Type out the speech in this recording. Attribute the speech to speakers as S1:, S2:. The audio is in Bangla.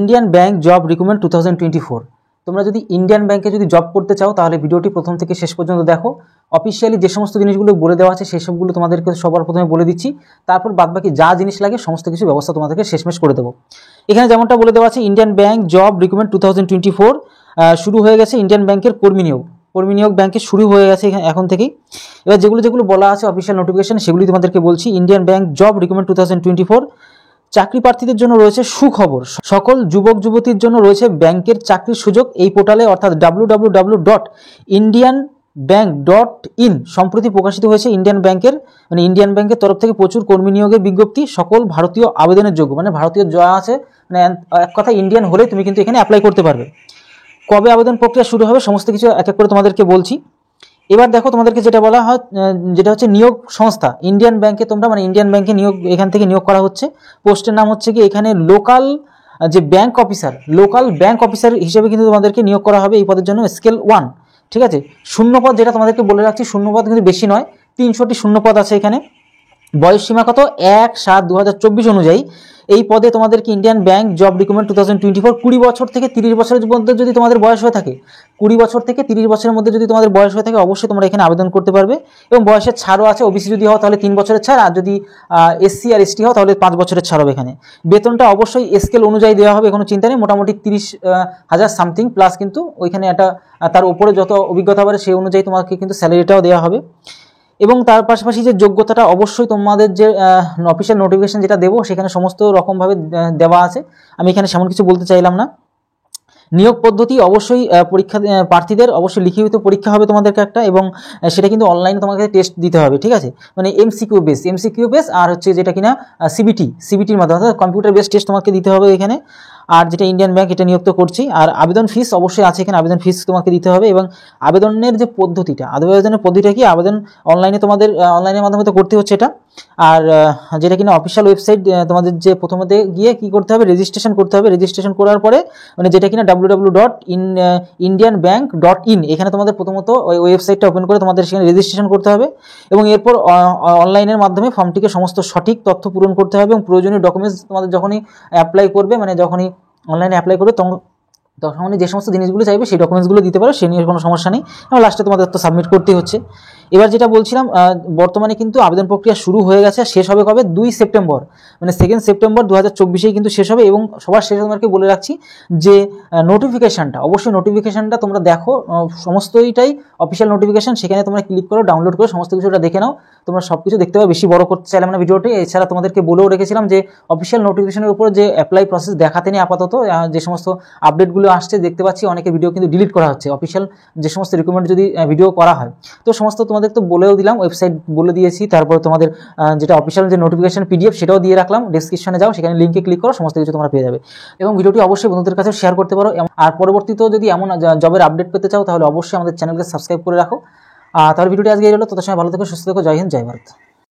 S1: Indian bank job recruitment 2024। তোমরা যদি ইন্ডিয়ান ব্যাংকে যদি জব করতে চাও তাহলে ভিডিওটি প্রথম থেকে শেষ পর্যন্ত দেখো। অফিসিয়ালি যে সমস্ত জিনিসগুলো বলে দেওয়া আছে সেই সবগুলো তোমাদেরকে সবার প্রথমে বলে দিচ্ছি, তারপর বাদবাকি যা জিনিস লাগে সমস্ত কিছু ব্যবস্থা তোমাদেরকে শেষমেশ করে দেবো। এখানে যেমনটা বলে দেওয়া আছে, ইন্ডিয়ান ব্যাংক জব রিক্রুটমেন্ট 2024 শুরু হয়ে গেছে। ইন্ডিয়ান ব্যাংকের কর্মী নিয়োগ ব্যাংকে শুরু হয়ে গেছে এখন থেকেই। এবার যেগুলো বলা আছে অফিসিয়াল নোটিফিকেশন সেগুলি তোমাদেরকে বলছি। ইন্ডিয়ান ব্যাংক জব রিক্রুটমেন্ট 2024 চাকরি প্রার্থীদের জন্য রয়েছে সুখবর। সকল যুবক যুবতীর জন্য রয়েছে ব্যাংকের চাকরির সুযোগ এই পোর্টালে, অর্থাৎ www.indianbank.in সম্প্রতি প্রকাশিত হয়েছে ইন্ডিয়ান ব্যাংকের তরফ থেকে প্রচুর কর্মী নিয়োগের বিজ্ঞপ্তি। সকল ভারতীয় আবেদনের যোগ্য, মানে ভারতীয় যা আছে, মানে এক কথা ইন্ডিয়ান হলে তুমি কিন্তু এখানে অ্যাপ্লাই করতে পারবে। কবে আবেদন প্রক্রিয়া শুরু হবে সমস্ত কিছু এক এক করে তোমাদেরকে বলছি। এবার দেখো, তোমাদেরকে যেটা বলা হয় যেটা হচ্ছে নিয়োগ সংস্থা। ইন্ডিয়ান ব্যাংকে তোমরা ইন্ডিয়ান ব্যাংকে এখান থেকে নিয়োগ করা হচ্ছে। পোস্টের নাম হচ্ছে কি এখানে লোকাল ব্যাংক অফিসার হিসেবে কিন্তু তোমাদেরকে নিয়োগ করা হবে এই পদের জন্য, স্কেল 1। ঠিক আছে, শূন্যপদ যেটা তোমাদেরকে বলে রাখছি, শূন্যপদ কিন্তু বেশি নয়, 300টি শূন্যপদ আছে এখানে। বয়স সীমা কত? 1/7/2024 অনুযায়ী এই পদে তোমাদেরকে ইন্ডিয়ান ব্যাংক জব রিক্রুটমেন্ট 2024 20 বছর থেকে 30 বছরের মধ্যে যদি তোমাদের বয়স হয়ে থাকে, 20 বছর থেকে 30 বছরের মধ্যে যদি তোমাদের বয়স হয়ে থাকে, অবশ্যই তোমরা এখানে আবেদন করতে পারবে। এবং বয়সের ছাড়ও আছে, ওবিসি যদি হও তাহলে 3 বছরের ছাড়, আর যদি এসসি আর এসটি হও তাহলে 5 বছরের ছাড় হবে এখানে। বেতনটা অবশ্যই স্কেল অনুযায়ী দেওয়া হবে, কোনো চিন্তা নেই। মোটামুটি 30,000 সামথিং প্লাস, কিন্তু ওইখানে একটা তার উপরে যত অভিজ্ঞতা বাড়ে সেই অনুযায়ী তোমাকে কিন্তু স্যালারিটাও দেওয়া হবে। এবং তার পাশাপাশি যে যোগ্যতাটা অবশ্যই তোমাদের যে অফিসিয়াল নোটিফিকেশন যেটা দেবো সেখানে সমস্ত রকমভাবে দেওয়া আছে, আমি এখানে সেমন কিছু বলতে চাইলাম না। নিয়োগ পদ্ধতি অবশ্যই প্রার্থীদের অবশ্যই লিখিত পরীক্ষা হবে তোমাদেরকে একটা, এবং সেটা কিন্তু অনলাইনে তোমাকে টেস্ট দিতে হবে। ঠিক আছে, মানে এমসিকিউ বেস, আর হচ্ছে যেটা কিনা সিবিটির মাধ্যমে, অর্থাৎ কম্পিউটার বেস টেস্ট তোমাকে দিতে হবে এখানে। আর যেটা ইন্ডিয়ান ব্যাংক এটা নিয়োগ করছি। আর আবেদন ফিস অবশ্যই আছে এখানে, আবেদন ফিস তোমাকে দিতে হবে। এবং আবেদনের যে পদ্ধতিটা কি, আবেদন অনলাইনের মাধ্যমে তো করতে হচ্ছে এটা। আর যেটা কিনা অফিসিয়াল ওয়েবসাইট তোমাদের যে প্রথমে গিয়ে কি করতে হবে, রেজিস্ট্রেশন করতে হবে। রেজিস্ট্রেশন করার পরে মানে যেটা কিনা www.indianbank.in এখানে তোমাদের প্রথমত ওই ওয়েবসাইটটা ওপেন করে তোমাদের সেখানে রেজিস্ট্রেশন করতে হবে। এবং এরপর অনলাইনের মাধ্যমে ফর্মটিকে সমস্ত সঠিক তথ্য পূরণ করতে হবে। এবং প্রয়োজনীয় ডকুমেন্টস তোমাদের যখনই অ্যাপ্লাই করবে, মানে যখনই অনলাইনে অ্যাপ্লাই করবে তখনই যে সমস্ত জিনিসগুলো চাইবে সেই ডকুমেন্টসগুলো দিতে পারো, সে নিয়ে কোনো সমস্যা নেই। এবং লাস্টে তোমাদের তো সাবমিট করতেই হচ্ছে। এবার যেটা বলছিলাম, বর্তমানে কিন্তু আবেদন প্রক্রিয়া শুরু হয়ে গেছে, শেষ হবে কবে? 2 সেপ্টেম্বর, মানে 2 সেপ্টেম্বর 2024 কিন্তু শেষ হবে। এবং সবার শেষে তোমাকে বলে রাখছি যে নোটিফিকেশনটা তোমরা দেখো, সমস্তটাই অফিসিয়াল নোটিফিকেশন, সেখানে তোমরা ক্লিক করো, ডাউনলোড করো, সমস্ত কিছুটা দেখে নাও। তোমরা সব কিছু দেখতে পাবে, বেশি বড় করতে চাইলাম না ভিডিওটি। এছাড়া তোমাদেরকে বলেও রেখেছিলাম যে অফিসিয়াল নোটিফিকেশনের উপর যে অ্যাপ্লাই প্রসেস দেখাতে নেই আপাতত, যে সমস্ত আপডেটগুলো আসছে দেখতে পাচ্ছি অনেকের ভিডিও কিন্তু ডিলিট করা হচ্ছে। অফিসিয়াল যে সমস্ত রিকমেন্ড যদি ভিডিও করা হয়, তো সমস্ত তোমাদের তো বলেও দিলাম, ওয়েবসাইট বলে দিয়েছি। তারপর তোমাদের যেটা অফিসিয়াল যে নোটিফিকেশন পিডিএফ সেটাও দিয়ে রাখলাম, ডেসক্রিপশনে যাও, সেখানে লিঙ্কে ক্লিক করো, সমস্ত কিছু তোমরা পেয়ে যাবে। এবং ভিডিওটি অবশ্যই বন্ধুদের কাছে শেয়ার করতে পারো। আর পরবর্তীতেও যদি এমন জবের আপডেট পেতে চাও তাহলে অবশ্যই আমাদের চ্যানেলকে সাবস্ক্রাইব করে রাখো। তাহলে ভিডিওটি আজকে এই হলো। তত সময় ভালো থেকো, সুস্থ থেকো। জয় হিন্দ, জয় ভারত।